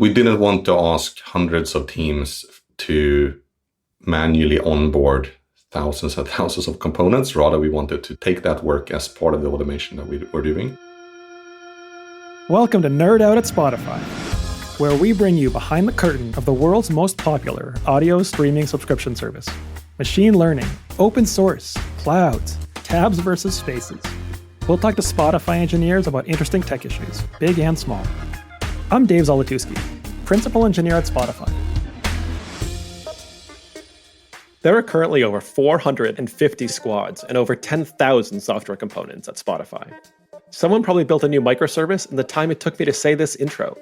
We didn't want to ask hundreds of teams to manually onboard thousands and thousands of components. Rather, we wanted to take that work as part of the automation that we were doing. Welcome to Nerd Out at Spotify, where we bring you behind the curtain of the world's most popular audio streaming subscription service. Machine learning, open source, clouds, tabs versus spaces. We'll talk to Spotify engineers about interesting tech issues, big and small. I'm Dave Zolotusky, principal engineer at Spotify. There are currently over 450 squads and over 10,000 software components at Spotify. Someone probably built a new microservice in the time it took me to say this intro.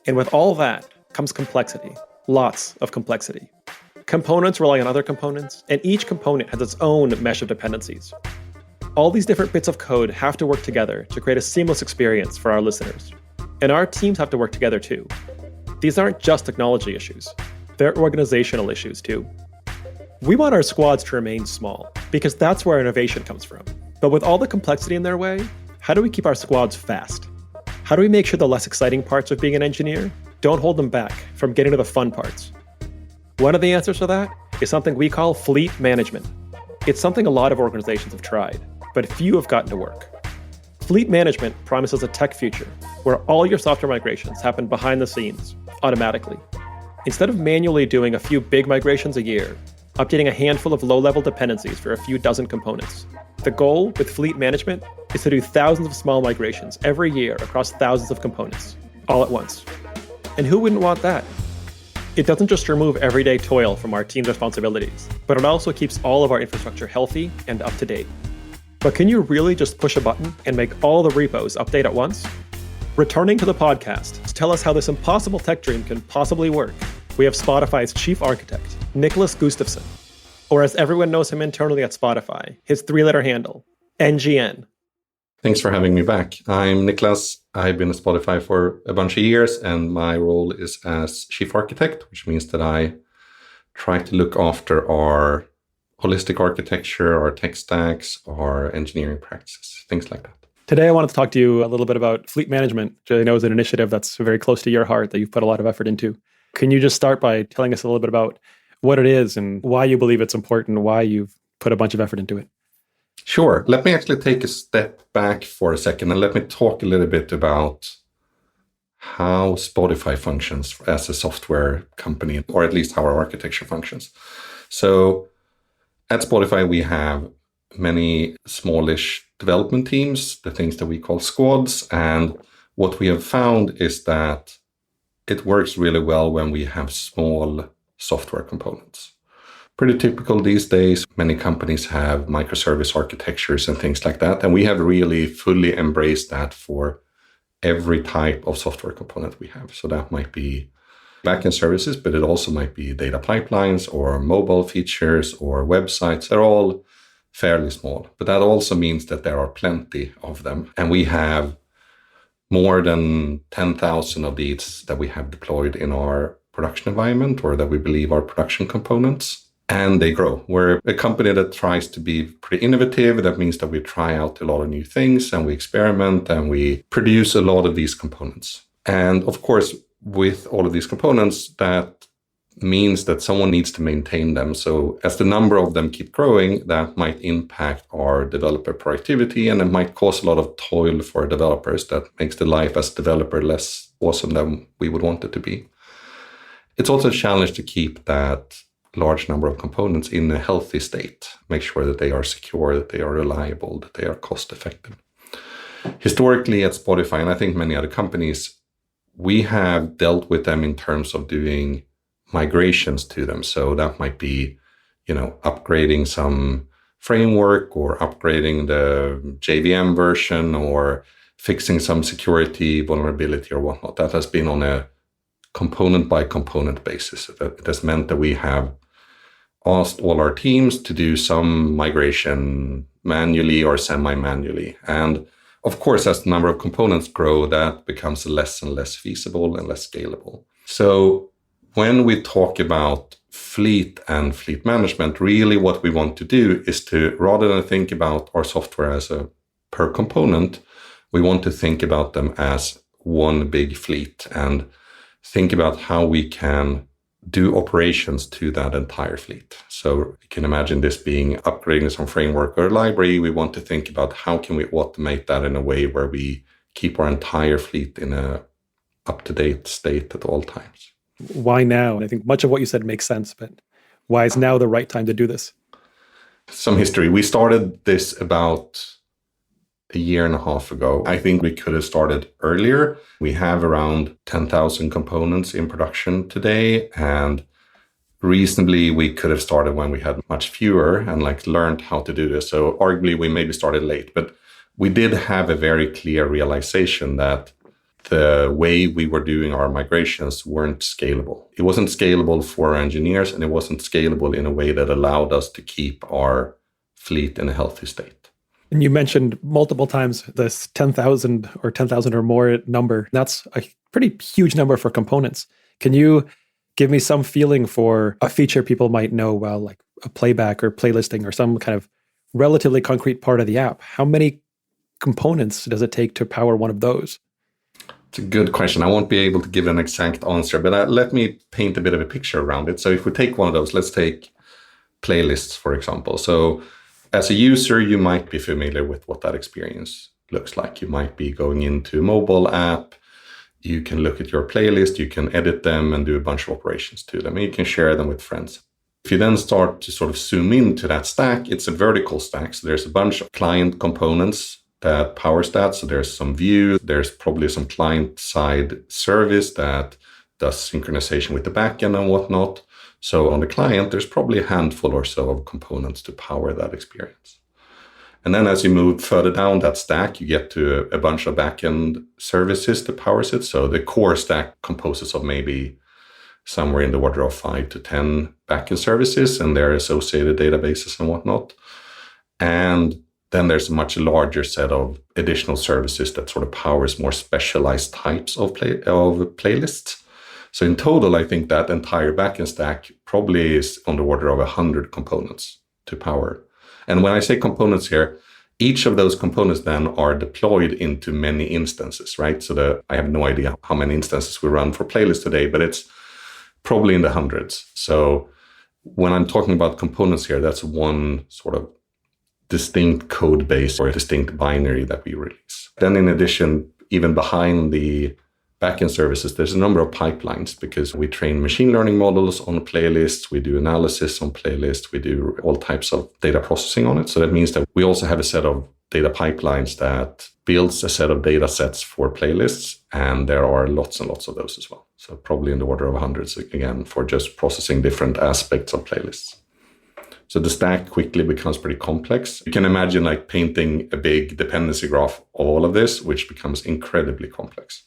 And with all that comes complexity, lots of complexity. Components rely on other components, and each component has its own mesh of dependencies. All these different bits of code have to work together to create a seamless experience for our listeners. And our teams have to work together too. These aren't just technology issues, they're organizational issues too. We want our squads to remain small, because that's where innovation comes from. But with all the complexity in their way, how do we keep our squads fast? How do we make sure the less exciting parts of being an engineer don't hold them back from getting to the fun parts? One of the answers to that is something we call fleet management. It's something a lot of organizations have tried, but few have gotten to work. Fleet management promises a tech future where all your software migrations happen behind the scenes, automatically. Instead of manually doing a few big migrations a year, updating a handful of low-level dependencies for a few dozen components. The goal with fleet management is to do thousands of small migrations every year across thousands of components, all at once. And who wouldn't want that? It doesn't just remove everyday toil from our team's responsibilities, but it also keeps all of our infrastructure healthy and up to date. But can you really just push a button and make all the repos update at once? Returning to the podcast to tell us how this impossible tech dream can possibly work, we have Spotify's chief architect, Niklas Gustavsson, or as everyone knows him internally at Spotify, his three-letter handle, NGN. Thanks for having me back. I'm Niklas. I've been at Spotify for a bunch of years, and my role is as chief architect, which means that I try to look after our holistic architecture, our tech stacks, our engineering practices, things like that. Today, I wanted to talk to you a little bit about fleet management, which I know is an initiative that's very close to your heart that you've put a lot of effort into. Can you just start by telling us a little bit about what it is and why you believe it's important, why you've put a bunch of effort into it? Sure. Let me actually take a step back for a second and let me talk a little bit about how Spotify functions as a software company, or at least how our architecture functions. So at Spotify, we have many smallish development teams, the things that we call squads. And what we have found is that it works really well when we have small software components. Pretty typical these days. Many companies have microservice architectures and things like that. And we have really fully embraced that for every type of software component we have. So that might be backend services, but it also might be data pipelines or mobile features or websites. They're all fairly small. But that also means that there are plenty of them. And we have more than 10,000 of these that we have deployed in our production environment, or that we believe are production components, and they grow. We're a company that tries to be pretty innovative. That means that we try out a lot of new things and we experiment and we produce a lot of these components. And of course, with all of these components, that means that someone needs to maintain them. So as the number of them keep growing, that might impact our developer productivity, and it might cause a lot of toil for developers that makes the life as a developer less awesome than we would want it to be. It's also a challenge to keep that large number of components in a healthy state, make sure that they are secure, that they are reliable, that they are cost effective. Historically at Spotify, and I think many other companies, we have dealt with them in terms of doing migrations to them. So that might be, upgrading some framework or upgrading the JVM version or fixing some security vulnerability or whatnot. That has been on a component by component basis. It has meant that we have asked all our teams to do some migration manually or semi-manually. And of course, as the number of components grow, that becomes less and less feasible and less scalable. So when we talk about fleet and fleet management, really what we want to do is to, rather than think about our software as a per component, we want to think about them as one big fleet. And think about how we can do operations to that entire fleet. So you can imagine this being upgrading some framework or library. We want to think about how can we automate that in a way where we keep our entire fleet in a up-to-date state at all times. Why now? And I think much of what you said makes sense, but why is now the right time to do this? Some history. We started this about a year and a half ago. I think we could have started earlier. We have around 10,000 components in production today, and reasonably we could have started when we had much fewer and learned how to do this. So arguably we maybe started late, but we did have a very clear realization that the way we were doing our migrations weren't scalable. It wasn't scalable for our engineers, and it wasn't scalable in a way that allowed us to keep our fleet in a healthy state. And you mentioned multiple times this 10,000 or 10,000 or more number. That's a pretty huge number for components. Can you give me some feeling for a feature people might know well, like a playback or playlisting or some kind of relatively concrete part of the app? How many components does it take to power one of those? It's a good question. I won't be able to give an exact answer, but let me paint a bit of a picture around it. So if we take one of those, let's take playlists, for example. So as a user, you might be familiar with what that experience looks like. You might be going into a mobile app. You can look at your playlist, you can edit them and do a bunch of operations to them. And you can share them with friends. If you then start to sort of zoom into that stack, it's a vertical stack. So there's a bunch of client components that powers that. So there's some view, there's probably some client-side service that does synchronization with the backend and whatnot. So on the client, there's probably a handful or so of components to power that experience. And then as you move further down that stack, you get to a bunch of backend services that powers it. So the core stack composes of maybe somewhere in the order of 5 to 10 backend services and their associated databases and whatnot. And then there's a much larger set of additional services that sort of powers more specialized types of playlists. So in total, I think that entire backend stack probably is on the order of 100 components to power. And when I say components here, each of those components then are deployed into many instances, right? So I have no idea how many instances we run for playlists today, but it's probably in the hundreds. So when I'm talking about components here, that's one sort of distinct code base or a distinct binary that we release. Then in addition, even behind the backend services, there's a number of pipelines because we train machine learning models on playlists, we do analysis on playlists, we do all types of data processing on it. So that means that we also have a set of data pipelines that builds a set of data sets for playlists, and there are lots and lots of those as well. So probably in the order of hundreds, again, for just processing different aspects of playlists. So the stack quickly becomes pretty complex. You can imagine painting a big dependency graph of all of this, which becomes incredibly complex.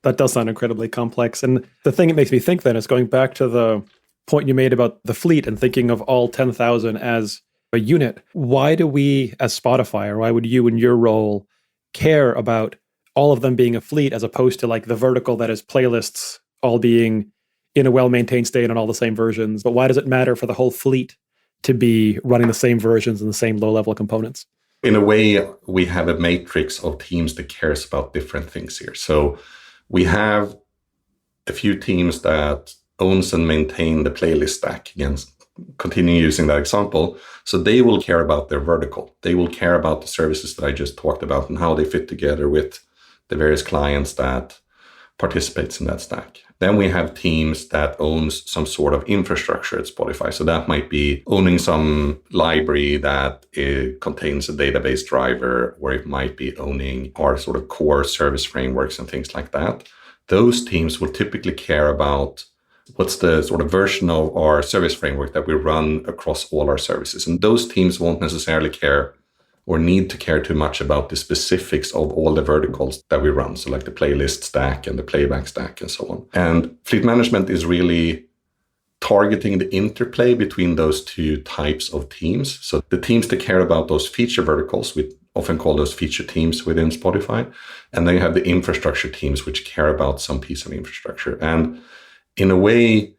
That does sound incredibly complex. And the thing it makes me think then is going back to the point you made about the fleet and thinking of all 10,000 as a unit. Why do we as Spotify, or why would you in your role care about all of them being a fleet as opposed to the vertical that is playlists all being in a well-maintained state on all the same versions? But why does it matter for the whole fleet to be running the same versions and the same low-level components? In a way, we have a matrix of teams that cares about different things here. So we have a few teams that owns and maintain the playlist stack. Again, continue using that example. So they will care about their vertical. They will care about the services that I just talked about and how they fit together with the various clients that participates in that stack. Then we have teams that owns some sort of infrastructure at Spotify. So that might be owning some library that contains a database driver, or it might be owning our sort of core service frameworks and things like that. Those teams will typically care about what's the sort of version of our service framework that we run across all our services. And those teams won't necessarily care or need to care too much about the specifics of all the verticals that we run. So like the playlist stack and the playback stack and so on. And fleet management is really targeting the interplay between those two types of teams. So the teams that care about those feature verticals, we often call those feature teams within Spotify. And then you have the infrastructure teams, which care about some piece of infrastructure. And in a way,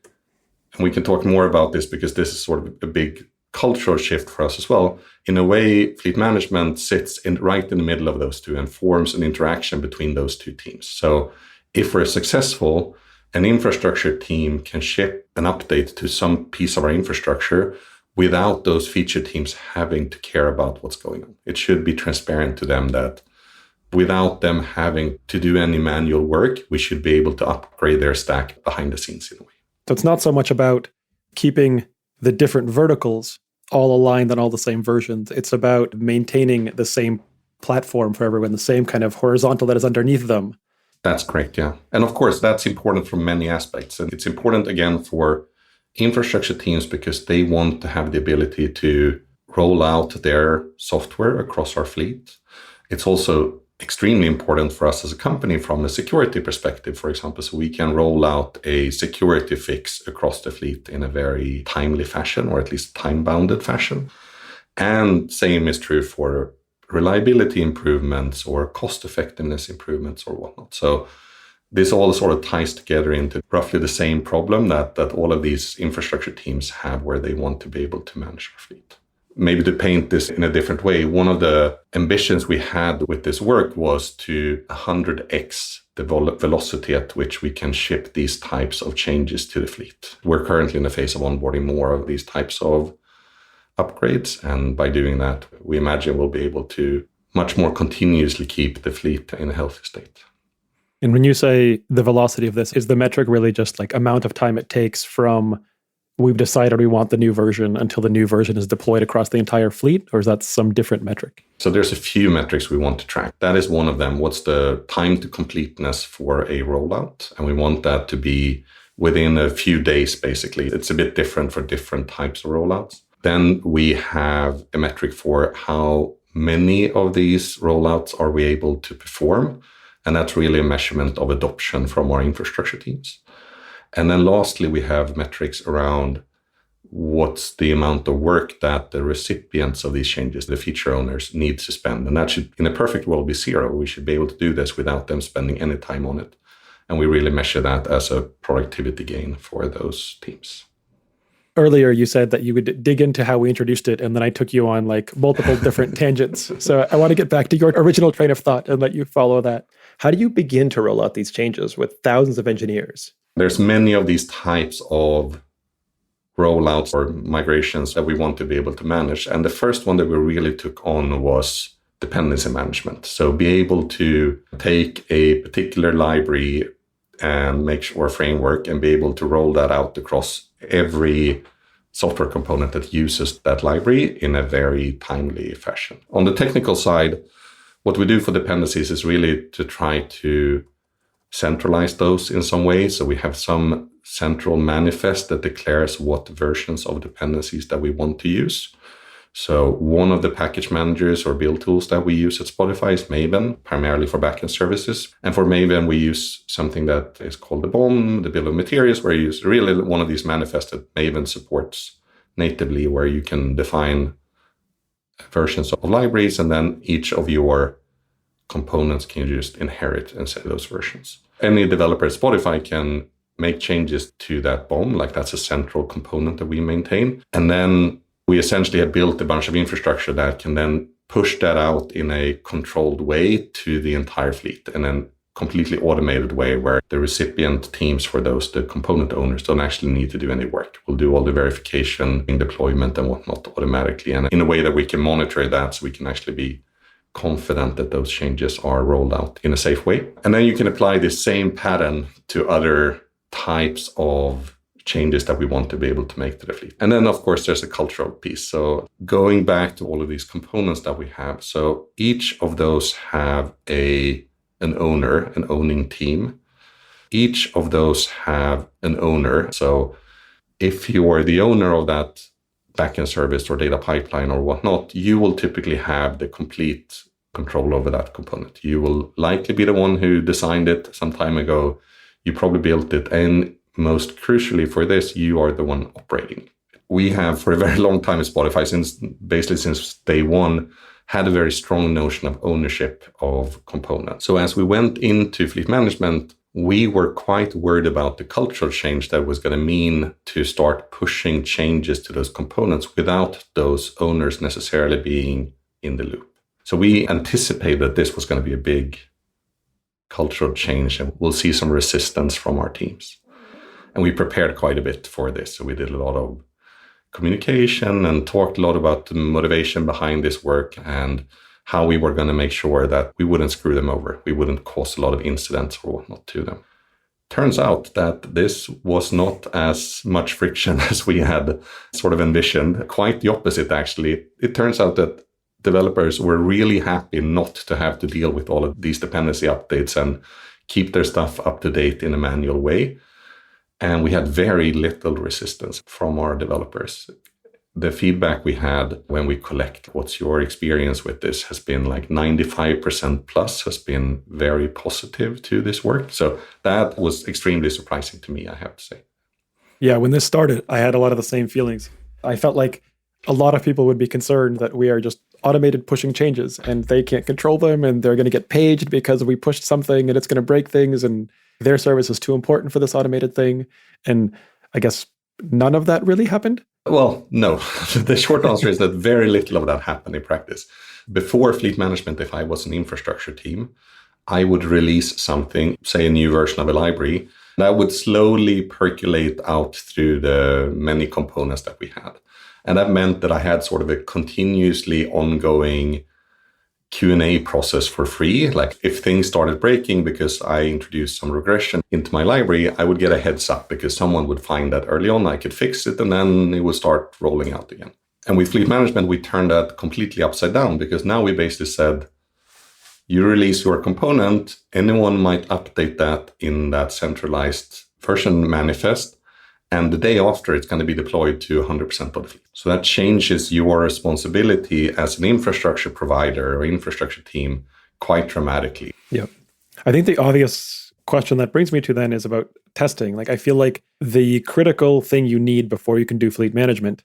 and we can talk more about this because this is sort of a big cultural shift for us as well. In a way, fleet management sits right in the middle of those two and forms an interaction between those two teams. So if we're successful an infrastructure team can ship an update to some piece of our infrastructure without those feature teams having to care about what's going on. It should be transparent to them that without them having to do any manual work, we should be able to upgrade their stack behind the scenes in a way. So it's not so much about keeping the different verticals all aligned on all the same versions. It's about maintaining the same platform for everyone, the same kind of horizontal that is underneath them. That's correct, yeah. And of course, that's important from many aspects. And it's important, again, for infrastructure teams because they want to have the ability to roll out their software across our fleet. It's also extremely important for us as a company from a security perspective, for example, so we can roll out a security fix across the fleet in a very timely fashion, or at least time-bounded fashion. And same is true for reliability improvements or cost-effectiveness improvements or whatnot. So this all sort of ties together into roughly the same problem that all of these infrastructure teams have where they want to be able to manage our fleet. Maybe to paint this in a different way, one of the ambitions we had with this work was to 100x the velocity at which we can ship these types of changes to the fleet. We're currently in the phase of onboarding more of these types of upgrades. And by doing that, we imagine we'll be able to much more continuously keep the fleet in a healthy state. And when you say the velocity of this, is the metric really just like amount of time it takes from we've decided we want the new version until the new version is deployed across the entire fleet, or is that some different metric? So there's a few metrics we want to track. That is one of them. What's the time to completeness for a rollout? And we want that to be within a few days, basically. It's a bit different for different types of rollouts. Then we have a metric for how many of these rollouts are we able to perform. And that's really a measurement of adoption from our infrastructure teams. And then lastly, we have metrics around what's the amount of work that the recipients of these changes, the feature owners, need to spend. And that should, in a perfect world, be zero. We should be able to do this without them spending any time on it. And we really measure that as a productivity gain for those teams. Earlier, you said that you would dig into how we introduced it, and then I took you on like multiple different tangents. So I want to get back to your original train of thought and let you follow that. How do you begin to roll out these changes with thousands of engineers? There's many of these types of rollouts or migrations that we want to be able to manage. And the first one that we really took on was dependency management. So be able to take a particular library and make sure framework and be able to roll that out across every software component that uses that library in a very timely fashion. On the technical side, what we do for dependencies is really to try to centralize those in some way. So we have some central manifest that declares what versions of dependencies that we want to use. So one of the package managers or build tools that we use at Spotify is Maven, primarily for backend services. And for Maven, we use something that is called the BOM, the bill of materials, where you use really one of these manifests that Maven supports natively, where you can define versions of libraries, and then each of your components can just inherit and set those versions. Any developer at Spotify can make changes to that BOM, like that's a central component that we maintain. And then we essentially have built a bunch of infrastructure that can then push that out in a controlled way to the entire fleet, and then completely automated way where the recipient teams for those, the component owners, don't actually need to do any work. We'll do all the verification, deployment and whatnot automatically, and in a way that we can monitor that so we can actually be confident that those changes are rolled out in a safe way. And then you can apply this same pattern to other types of changes that we want to be able to make to the fleet. And then, of course, there's a cultural piece. So going back to all of these components that we have. So each of those have an owner, an owning team. Each of those have an owner. So if you are the owner of that backend service or data pipeline or whatnot, you will typically have the complete control over that component. You will likely be the one who designed it some time ago. You probably built it, and most crucially for this, you are the one operating. We have for a very long time at Spotify, since day one, had a very strong notion of ownership of components. So as we went into fleet management, we were quite worried about the cultural change that was going to mean to start pushing changes to those components without those owners necessarily being in the loop. So we anticipated that this was going to be a big cultural change, and we'll see some resistance from our teams. And we prepared quite a bit for this. So we did a lot of communication and talked a lot about the motivation behind this work and how we were going to make sure that we wouldn't screw them over. We wouldn't cause a lot of incidents or whatnot to them. Turns out that this was not as much friction as we had sort of envisioned. Quite the opposite, actually. It turns out that developers were really happy not to have to deal with all of these dependency updates and keep their stuff up to date in a manual way. And we had very little resistance from our developers. The feedback we had when we collect what's your experience with this has been like 95% plus has been very positive to this work. So that was extremely surprising to me, I have to say. Yeah, when this started, I had a lot of the same feelings. I felt like a lot of people would be concerned that we are just automated pushing changes and they can't control them and they're going to get paged because we pushed something and it's going to break things and their service is too important for this automated thing. And I guess none of that really happened. Well, no. The short answer is that very little of that happened in practice. Before fleet management, if I was an infrastructure team, I would release something, say a new version of a library, that would slowly percolate out through the many components that we had. And that meant that I had sort of a continuously ongoing Q&A process for free. Like if things started breaking because I introduced some regression into my library, I would get a heads up because someone would find that early on, I could fix it, and then it would start rolling out again. And with fleet management, we turned that completely upside down because now we basically said, you release your component, anyone might update that in that centralized version manifest. And the day after, it's going to be deployed to 100% of the fleet. So that changes your responsibility as an infrastructure provider or infrastructure team quite dramatically. Yeah. I think the obvious question that brings me to then is about testing. Like, I feel like the critical thing you need before you can do fleet management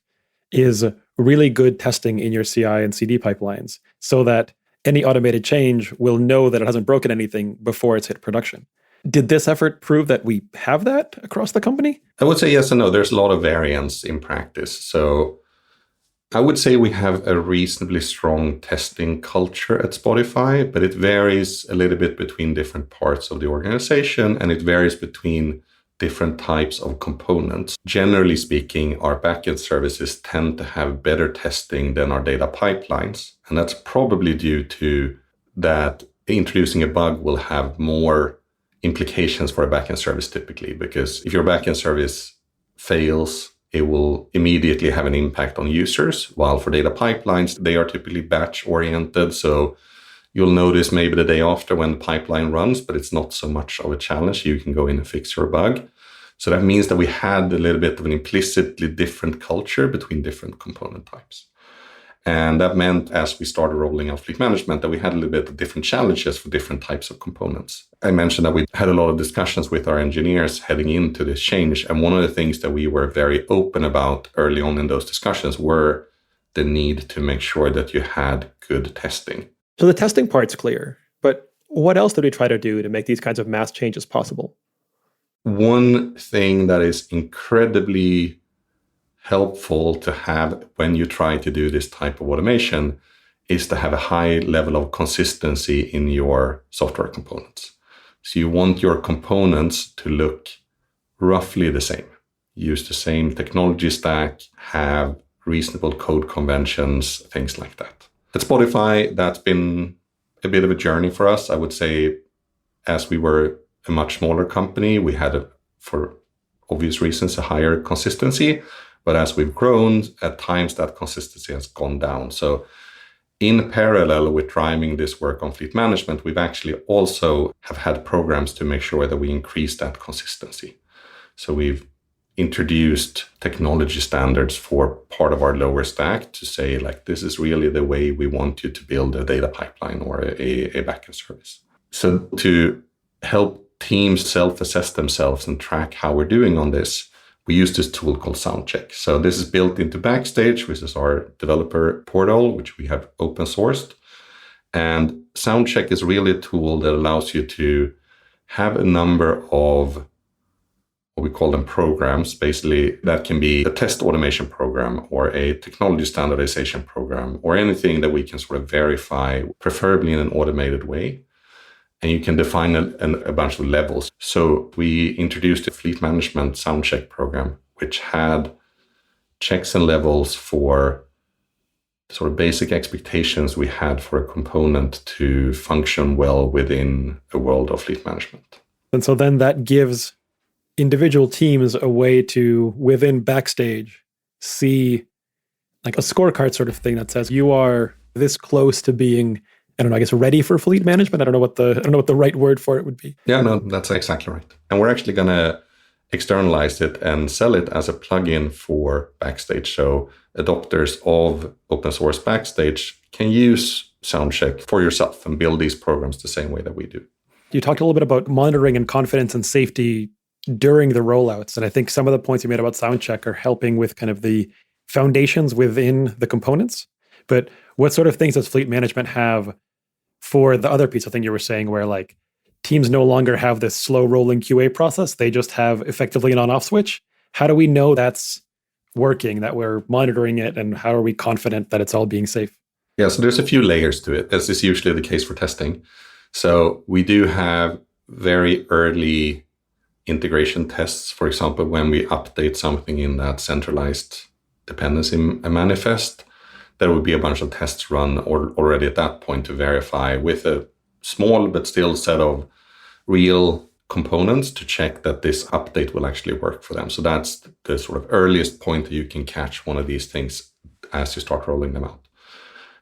is really good testing in your CI and CD pipelines so that any automated change will know that it hasn't broken anything before it's hit production. Did this effort prove that we have that across the company? I would say yes and no. There's a lot of variance in practice. So I would say we have a reasonably strong testing culture at Spotify, but it varies a little bit between different parts of the organization, and it varies between different types of components. Generally speaking, our backend services tend to have better testing than our data pipelines. And that's probably due to that introducing a bug will have more implications for a backend service typically, because if your backend service fails, it will immediately have an impact on users, while for data pipelines, they are typically batch oriented. So you'll notice maybe the day after when the pipeline runs, but it's not so much of a challenge. You can go in and fix your bug. So that means that we had a little bit of an implicitly different culture between different component types. And that meant as we started rolling out fleet management that we had a little bit of different challenges for different types of components. I mentioned that we had a lot of discussions with our engineers heading into this change. And one of the things that we were very open about early on in those discussions were the need to make sure that you had good testing. So the testing part's clear, but what else did we try to do to make these kinds of mass changes possible? One thing that is incredibly helpful to have when you try to do this type of automation is to have a high level of consistency in your software components. So you want your components to look roughly the same, use the same technology stack, have reasonable code conventions, things like that. At Spotify, that's been a bit of a journey for us. I would say as we were a much smaller company, we had, for obvious reasons, a higher consistency. But as we've grown, at times that consistency has gone down. So in parallel with driving this work on fleet management, we've actually also have had programs to make sure that we increase that consistency. So we've introduced technology standards for part of our lower stack to say, like, this is really the way we want you to build a data pipeline or a backend service. So to help teams self-assess themselves and track how we're doing on this, we use this tool called Soundcheck. So this is built into Backstage, which is our developer portal, which we have open sourced. And Soundcheck is really a tool that allows you to have a number of what we call them programs. Basically, that can be a test automation program or a technology standardization program or anything that we can sort of verify, preferably in an automated way. And you can define a bunch of levels. So we introduced a fleet management sound check program, which had checks and levels for sort of basic expectations we had for a component to function well within a world of fleet management. And so then that gives individual teams a way to, within Backstage, see like a scorecard sort of thing that says you are this close to being, I don't know, I guess ready for fleet management. I don't know what the right word for it would be. Yeah, no, that's exactly right. And we're actually going to externalize it and sell it as a plugin for Backstage. So adopters of open source Backstage can use SoundCheck for yourself and build these programs the same way that we do. You talked a little bit about monitoring and confidence and safety during the rollouts. And I think some of the points you made about SoundCheck are helping with kind of the foundations within the components. But what sort of things does fleet management have for the other piece of thing you were saying, where like teams no longer have this slow rolling QA process? They just have effectively an on-off switch. How do we know that's working, that we're monitoring it, and how are we confident that it's all being safe? Yeah, so there's a few layers to it, as is usually the case for testing. So we do have very early integration tests. For example, when we update something in that centralized dependency manifest, there would be a bunch of tests run already at that point to verify with a small but still set of real components to check that this update will actually work for them. So that's the sort of earliest point that you can catch one of these things as you start rolling them out.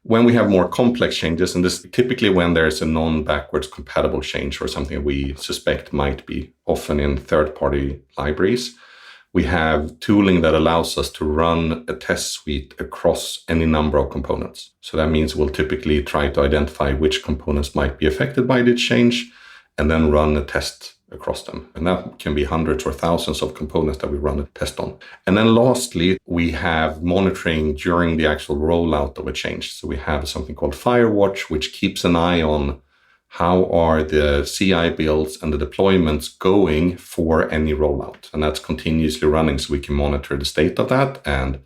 When we have more complex changes, and this typically when there's a non-backwards compatible change or something we suspect might be, often in third-party libraries, we have tooling that allows us to run a test suite across any number of components. So that means we'll typically try to identify which components might be affected by this change and then run a test across them. And that can be hundreds or thousands of components that we run a test on. And then lastly, we have monitoring during the actual rollout of a change. So we have something called Firewatch, which keeps an eye on how are the CI builds and the deployments going for any rollout. And that's continuously running so we can monitor the state of that and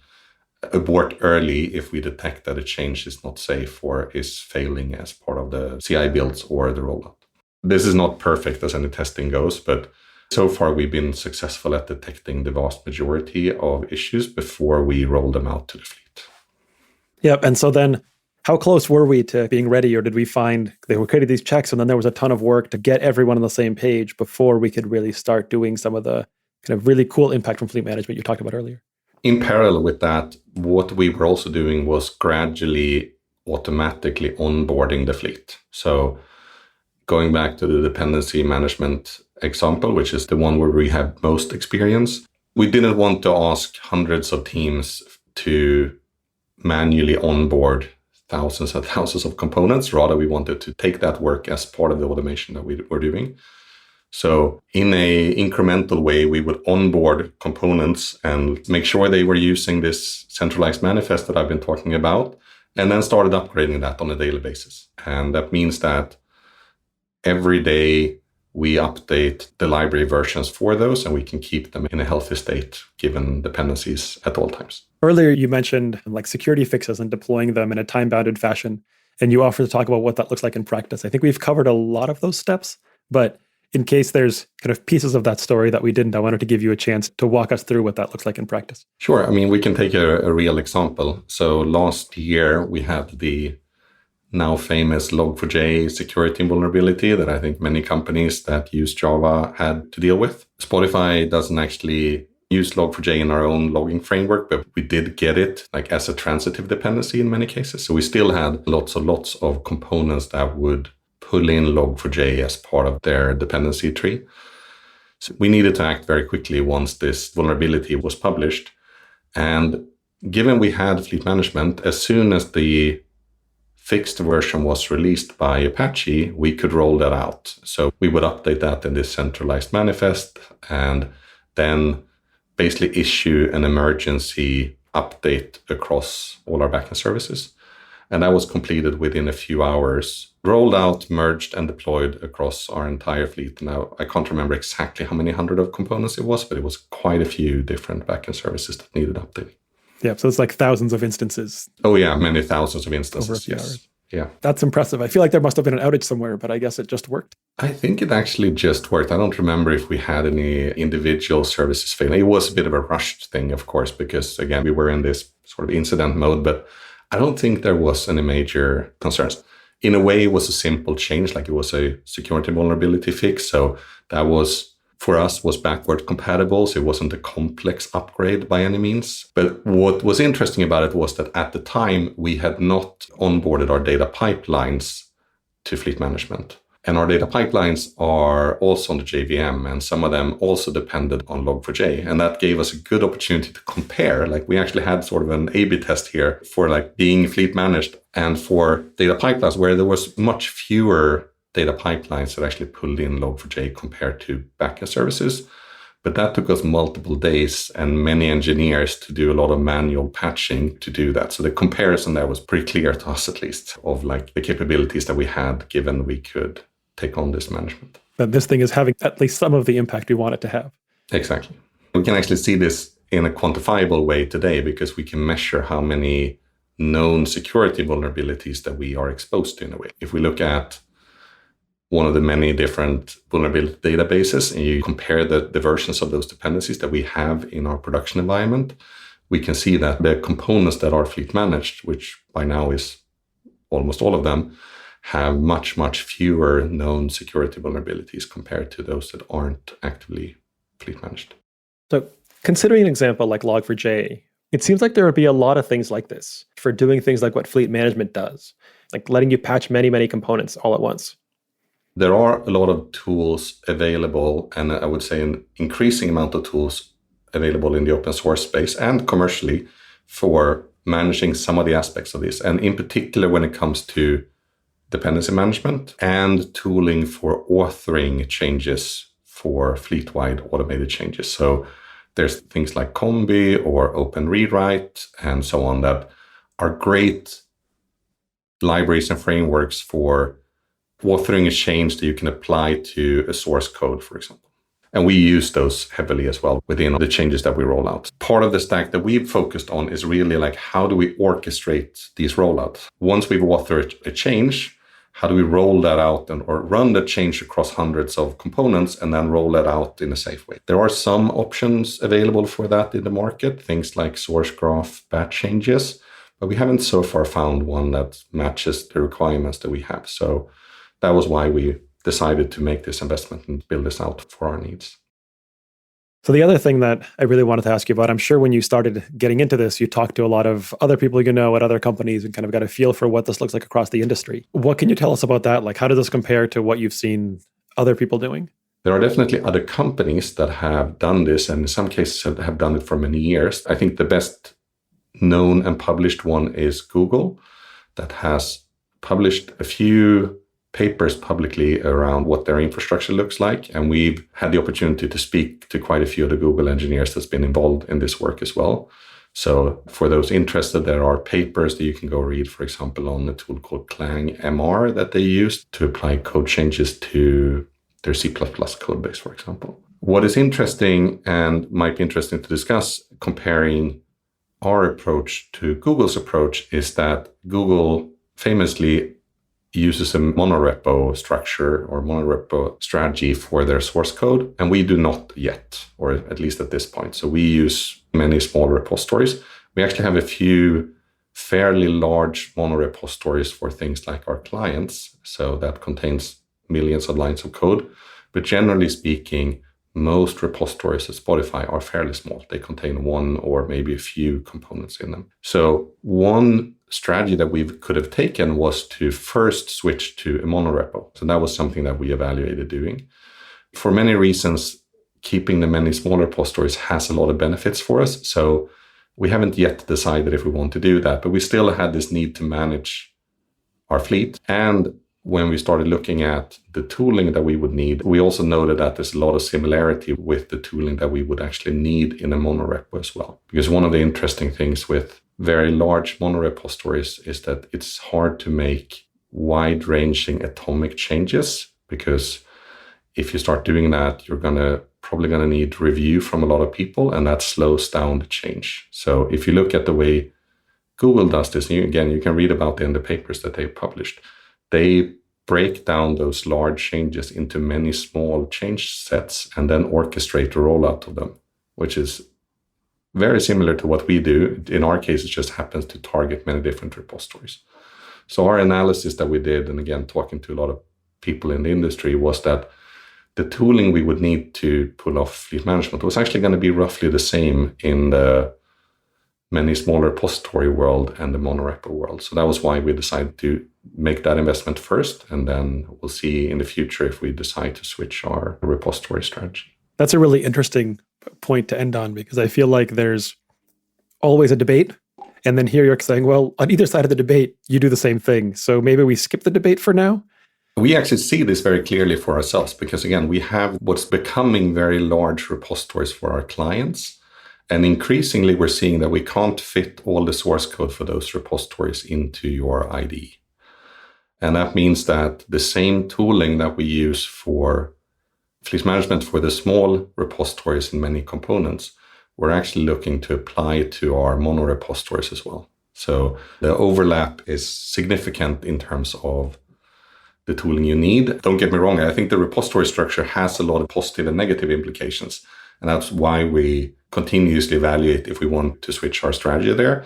abort early if we detect that a change is not safe or is failing as part of the CI builds or the rollout. This is not perfect as any testing goes, but so far we've been successful at detecting the vast majority of issues before we roll them out to the fleet. Yep. And so then how close were we to being ready, or did we find they were creating these checks and then there was a ton of work to get everyone on the same page before we could really start doing some of the kind of really cool impact from fleet management you talked about earlier? In parallel with that, what we were also doing was gradually automatically onboarding the fleet. So going back to the dependency management example, which is the one where we have most experience, we didn't want to ask hundreds of teams to manually onboard thousands and thousands of components. Rather, we wanted to take that work as part of the automation that we were doing. So in a incremental way, we would onboard components and make sure they were using this centralized manifest that I've been talking about, and then started upgrading that on a daily basis. And that means that every day we update the library versions for those, and we can keep them in a healthy state given dependencies at all times. Earlier, you mentioned like security fixes and deploying them in a time-bounded fashion, and you offered to talk about what that looks like in practice. I think we've covered a lot of those steps, but in case there's kind of pieces of that story that we didn't, I wanted to give you a chance to walk us through what that looks like in practice. Sure. I mean, we can take a real example. So last year, we had the now famous Log4j security vulnerability that I think many companies that use Java had to deal with. Spotify doesn't actually use Log4j in our own logging framework, but we did get it like as a transitive dependency in many cases. So we still had lots of components that would pull in Log4j as part of their dependency tree. So we needed to act very quickly once this vulnerability was published. And given we had fleet management, as soon as the fixed version was released by Apache, we could roll that out. So we would update that in this centralized manifest and then basically issue an emergency update across all our backend services. And that was completed within a few hours, rolled out, merged, and deployed across our entire fleet. Now, I can't remember exactly how many hundred of components it was, but it was quite a few different backend services that needed updating. Yeah, so it's like thousands of instances. Oh yeah, many thousands of instances. Over a few yes. hours. Yeah. That's impressive. I feel like there must have been an outage somewhere, but I guess it just worked. I think it actually just worked. I don't remember if we had any individual services failing. It was a bit of a rushed thing, of course, because again, we were in this sort of incident mode, but I don't think there was any major concerns. In a way, it was a simple change, like it was a security vulnerability fix. So that was, for us, was backward compatible. So it wasn't a complex upgrade by any means. But what was interesting about it was that at the time, we had not onboarded our data pipelines to fleet management. And our data pipelines are also on the JVM, and some of them also depended on Log4j. And that gave us a good opportunity to compare. Like we actually had sort of an A/B test here for like being fleet managed and for data pipelines, where there was much fewer data pipelines that actually pulled in Log4j compared to backend services. But that took us multiple days and many engineers to do a lot of manual patching to do that. So the comparison there was pretty clear to us, at least, of like the capabilities that we had given we could take on this management. That this thing is having at least some of the impact we want it to have. Exactly. We can actually see this in a quantifiable way today because we can measure how many known security vulnerabilities that we are exposed to in a way. If we look at one of the many different vulnerability databases and you compare the versions of those dependencies that we have in our production environment, we can see that the components that are fleet managed, which by now is almost all of them, have much, much fewer known security vulnerabilities compared to those that aren't actively fleet managed. So considering an example like Log4j, it seems like there would be a lot of things like this for doing things like what fleet management does, like letting you patch many, many components all at once. There are a lot of tools available, and I would say an increasing amount of tools available in the open source space and commercially for managing some of the aspects of this. And in particular, when it comes to dependency management and tooling for authoring changes for fleet-wide automated changes. So there's things like Combi or Open Rewrite and so on that are great libraries and frameworks for authoring a change that you can apply to a source code, for example. And we use those heavily as well within the changes that we roll out. Part of the stack that we've focused on is really like, how do we orchestrate these rollouts? Once we've authored a change, how do we roll that out or run the change across hundreds of components and then roll that out in a safe way? There are some options available for that in the market, things like source graph batch changes, but we haven't so far found one that matches the requirements that we have. So that was why we decided to make this investment and build this out for our needs. So the other thing that I really wanted to ask you about, I'm sure when you started getting into this, you talked to a lot of other people you know at other companies and kind of got a feel for what this looks like across the industry. What can you tell us about that? Like, how does this compare to what you've seen other people doing? There are definitely other companies that have done this, and in some cases have done it for many years. I think the best known and published one is Google, that has published a few papers publicly around what their infrastructure looks like. And we've had the opportunity to speak to quite a few of the Google engineers that's been involved in this work as well. So for those interested, there are papers that you can go read, for example, on a tool called Clang MR that they use to apply code changes to their C++ code base, for example. What is interesting and might be interesting to discuss comparing our approach to Google's approach is that Google famously uses a monorepo structure or monorepo strategy for their source code, and we do not yet, or at least at this point. So we use many small repositories. We actually have a few fairly large monorepositories for things like our clients, so that contains millions of lines of code. But generally speaking, most repositories at Spotify are fairly small. They contain one or maybe a few components in them. So one strategy that we could have taken was to first switch to a monorepo. So that was something that we evaluated doing. For many reasons, keeping the many smaller repositories has a lot of benefits for us. So we haven't yet decided if we want to do that, but we still had this need to manage our fleet. And when we started looking at the tooling that we would need, we also noted that there's a lot of similarity with the tooling that we would actually need in a monorepo as well. Because one of the interesting things with very large monorepositories is that it's hard to make wide-ranging atomic changes, because if you start doing that, you're probably going to need review from a lot of people, and that slows down the change. So if you look at the way Google does this, and you can read about it in the papers that they published. They break down those large changes into many small change sets and then orchestrate the rollout of them, which is very similar to what we do. In our case, it just happens to target many different repositories. So our analysis that we did, and again, talking to a lot of people in the industry, was that the tooling we would need to pull off fleet management was actually going to be roughly the same in the many smaller repository world and the monorepo world. So that was why we decided to make that investment first, and then we'll see in the future if we decide to switch our repository strategy. That's a really interesting point to end on, because I feel like there's always a debate. And then here you're saying, well, on either side of the debate, you do the same thing. So maybe we skip the debate for now. We actually see this very clearly for ourselves, because again, we have what's becoming very large repositories for our clients. And increasingly, we're seeing that we can't fit all the source code for those repositories into your IDE. And that means that the same tooling that we use for fleet management for the small repositories in many components, we're actually looking to apply to our mono repositories as well. So the overlap is significant in terms of the tooling you need. Don't get me wrong, I think the repository structure has a lot of positive and negative implications. And that's why we continuously evaluate if we want to switch our strategy there.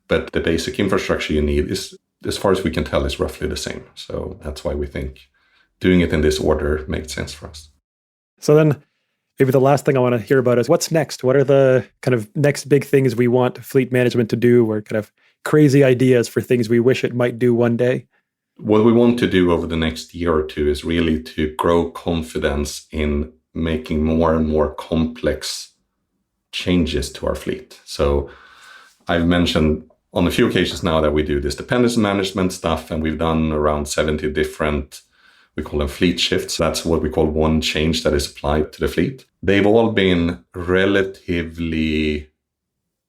But the basic infrastructure you need is, as far as we can tell, is roughly the same. So that's why we think doing it in this order makes sense for us. So then maybe the last thing I want to hear about is what's next? What are the kind of next big things we want fleet management to do, or kind of crazy ideas for things we wish it might do one day? What we want to do over the next year or two is really to grow confidence in making more and more complex changes to our fleet. So I've mentioned on a few occasions now that we do this dependency management stuff, and we've done around 70 different, we call them fleet shifts. That's what we call one change that is applied to the fleet. They've all been relatively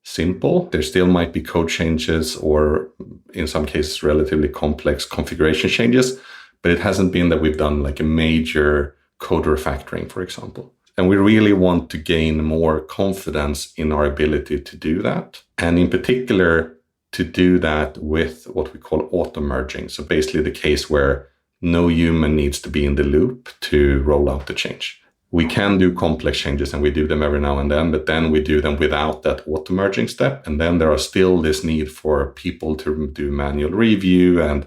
simple. There still might be code changes, or in some cases, relatively complex configuration changes, but it hasn't been that we've done like a major code refactoring, for example. And we really want to gain more confidence in our ability to do that. And in particular, to do that with what we call auto merging. So basically the case where no human needs to be in the loop to roll out the change. We can do complex changes, and we do them every now and then, but then we do them without that auto merging step. And then there are still this need for people to do manual review and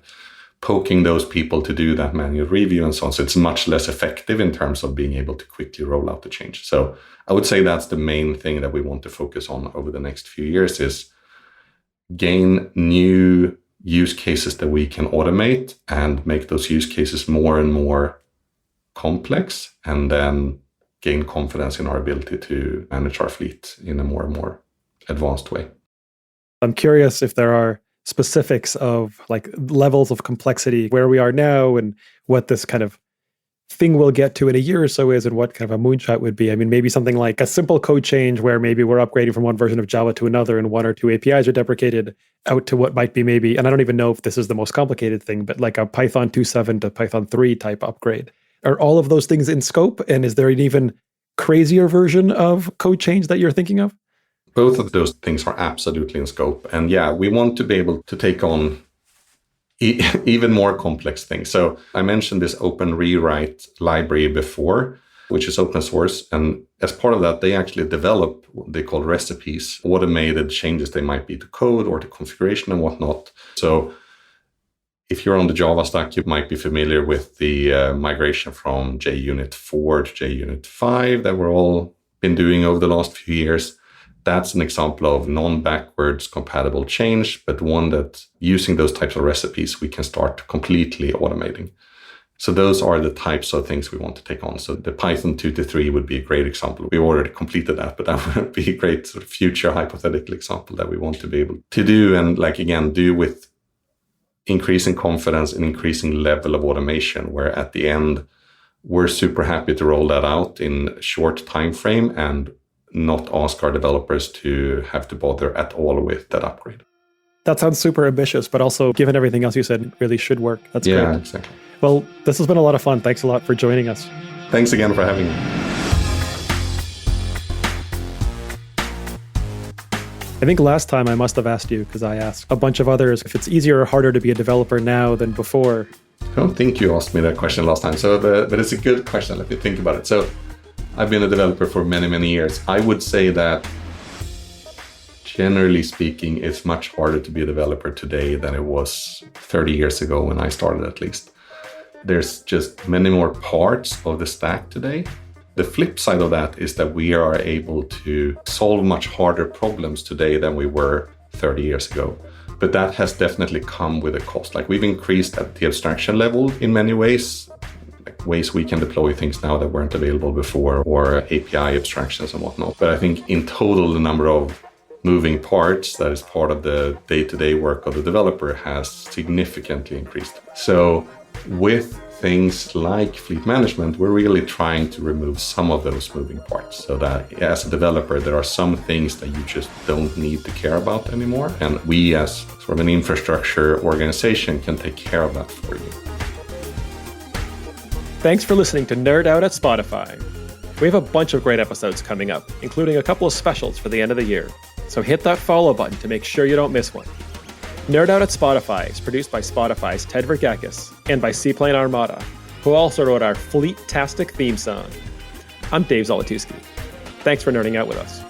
poking those people to do that manual review and so on. So it's much less effective in terms of being able to quickly roll out the change. So I would say that's the main thing that we want to focus on over the next few years, is gain new use cases that we can automate and make those use cases more and more complex, and then gain confidence in our ability to manage our fleet in a more and more advanced way. I'm curious if there are specifics of like levels of complexity where we are now and what this kind of thing we'll get to in a year or so is, and what kind of a moonshot would be. I mean, maybe something like a simple code change where maybe we're upgrading from one version of Java to another and one or two APIs are deprecated, out to what might be maybe, and I don't even know if this is the most complicated thing, but like a Python 2.7 to Python 3 type upgrade. Are all of those things in scope? And is there an even crazier version of code change that you're thinking of? Both of those things are absolutely in scope. And yeah, we want to be able to take on even more complex things. So I mentioned this open rewrite library before, which is open source. And as part of that, they actually develop what they call recipes, automated changes they might be to code or to configuration and whatnot. So if you're on the Java stack, you might be familiar with the migration from JUnit 4 to JUnit 5 that we're all been doing over the last few years. That's an example of non-backwards compatible change, but one that using those types of recipes, we can start completely automating. So those are the types of things we want to take on. So the Python 2 to 3 would be a great example. We already completed that, but that would be a great sort of future hypothetical example that we want to be able to do. And like, again, do with increasing confidence and increasing level of automation, where at the end, we're super happy to roll that out in a short time frame and not ask our developers to have to bother at all with that upgrade. That sounds super ambitious, but also, given everything else you said, it really should work. That's great. Yeah, exactly. Well, this has been a lot of fun. Thanks a lot for joining us. Thanks again for having me. I think last time I must have asked you, because I asked a bunch of others, if it's easier or harder to be a developer now than before. I don't think you asked me that question last time, but it's a good question. Let me think about it. So I've been a developer for many, many years. I would say that generally speaking, it's much harder to be a developer today than it was 30 years ago when I started, at least. There's just many more parts of the stack today. The flip side of that is that we are able to solve much harder problems today than we were 30 years ago. But that has definitely come with a cost. Like, we've increased at the abstraction level in many ways, like ways we can deploy things now that weren't available before, or API abstractions and whatnot. But I think in total, the number of moving parts that is part of the day-to-day work of the developer has significantly increased. So with things like fleet management, we're really trying to remove some of those moving parts so that as a developer, there are some things that you just don't need to care about anymore. And we, as sort of an infrastructure organization, can take care of that for you. Thanks for listening to Nerd Out at Spotify. We have a bunch of great episodes coming up, including a couple of specials for the end of the year. So hit that follow button to make sure you don't miss one. Nerd Out at Spotify is produced by Spotify's Ted Vergakis and by Seaplane Armada, who also wrote our Fleet-tastic theme song. I'm Dave Zolotusky. Thanks for nerding out with us.